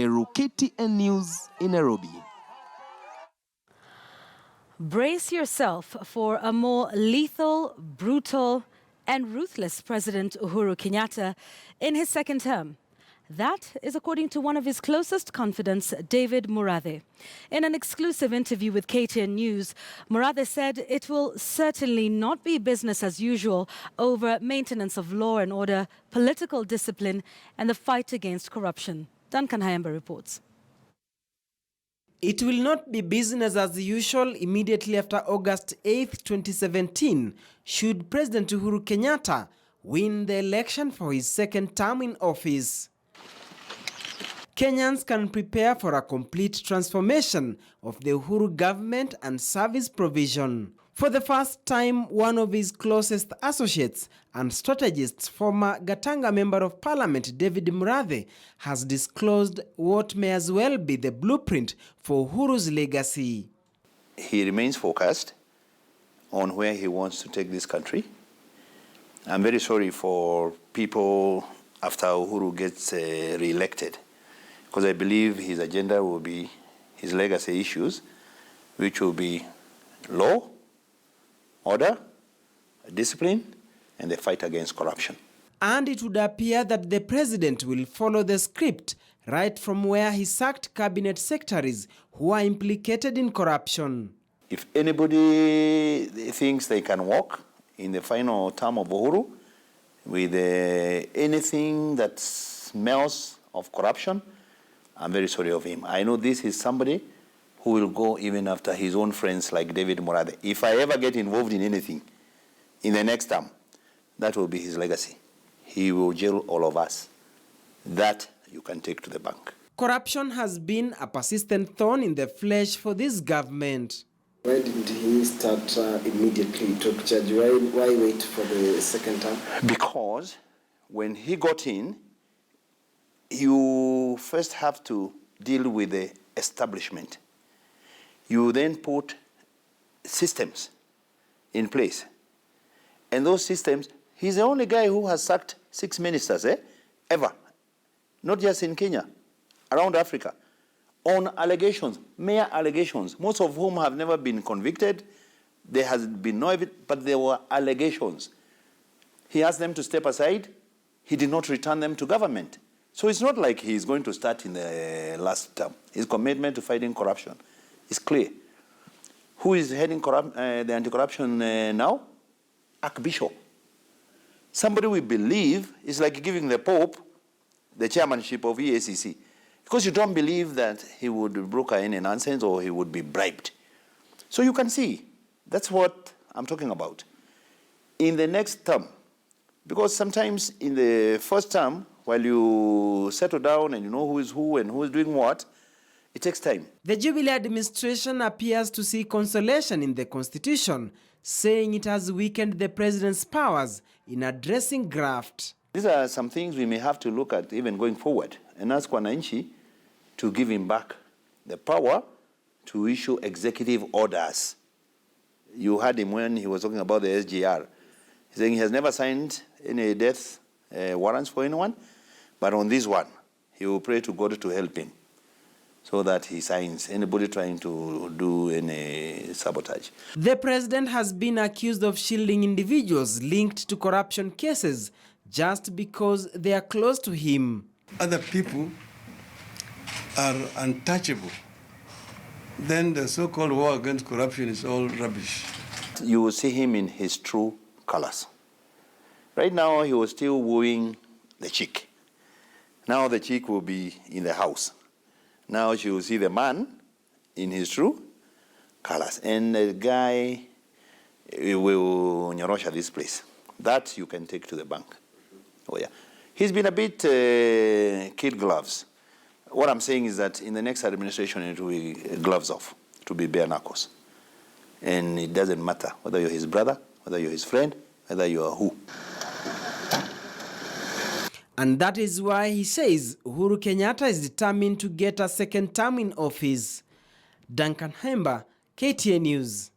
Waweru, KTN News in Nairobi. Brace yourself for a more lethal, brutal, and ruthless President Uhuru Kenyatta in his second term. That is according to one of his closest confidants, David Murathe. In an exclusive interview with KTN News, Murathe said it will certainly not be business as usual over maintenance of law and order, political discipline, and the fight against corruption. Duncan Hayamba reports. It will not be business as usual immediately after August 8, 2017, should President Uhuru Kenyatta win the election for his second term in office. Kenyans can prepare for a complete transformation of the Uhuru government and service provision. For the first time, one of his closest associates and strategists, former Gatanga Member of Parliament David Murathe, has disclosed what may as well be the blueprint for Uhuru's legacy. He remains focused on where he wants to take this country. I'm very sorry for people after Uhuru gets re-elected, because I believe his agenda will be his legacy issues, which will be law, order, discipline, and the fight against corruption. And it would appear that the president will follow the script right from where he sacked cabinet secretaries who are implicated in corruption. If anybody thinks they can walk in the final term of Uhuru with anything that smells of corruption, I'm very sorry of him. I know this is somebody who will go even after his own friends like David Murathe. If I ever get involved in anything in the next term, that will be his legacy. He will jail all of us. That you can take to the bank. Corruption has been a persistent thorn in the flesh for this government. Why didn't he start immediately took charge? Why wait for the second term? Because when he got in, you first have to deal with the establishment. You then put systems in place. And those systems, he's the only guy who has sacked 6 ministers, ever. Not just in Kenya, around Africa. On allegations, mere allegations, most of whom have never been convicted. There has been no evidence, but there were allegations. He asked them to step aside. He did not return them to government. So it's not like he's going to start in the last term. His commitment to fighting corruption is clear. Who is heading the anti-corruption now? Archbishop. Somebody we believe is like giving the Pope the chairmanship of EACC, because you don't believe that he would broker any nonsense or he would be bribed. So you can see, that's what I'm talking about. In the next term, because sometimes in the first term, while you settle down and you know who is who and who is doing what, it takes time. The Jubilee administration appears to see consolation in the constitution, saying it has weakened the president's powers in addressing graft. These are some things we may have to look at even going forward and ask Wananchi to give him back the power to issue executive orders. You heard him when he was talking about the SGR. He's saying he has never signed any death warrants for anyone, but on this one, he will pray to God to help him so that he signs anybody trying to do any sabotage. The president has been accused of shielding individuals linked to corruption cases just because they are close to him. Other people are untouchable. Then the so-called war against corruption is all rubbish. You will see him in his true colors. Right now, he was still wooing the chick. Now the chick will be in the house. Now she will see the man in his true colors. And the guy will nyorosha this place. That you can take to the bank. Oh yeah. He's been a bit kid gloves. What I'm saying is that in the next administration, it will be gloves off, to be bare knuckles. And it doesn't matter whether you're his brother, whether you're his friend, whether you are who. And that is why he says Uhuru Kenyatta is determined to get a second term in office. Duncan Hayamba, KTN News.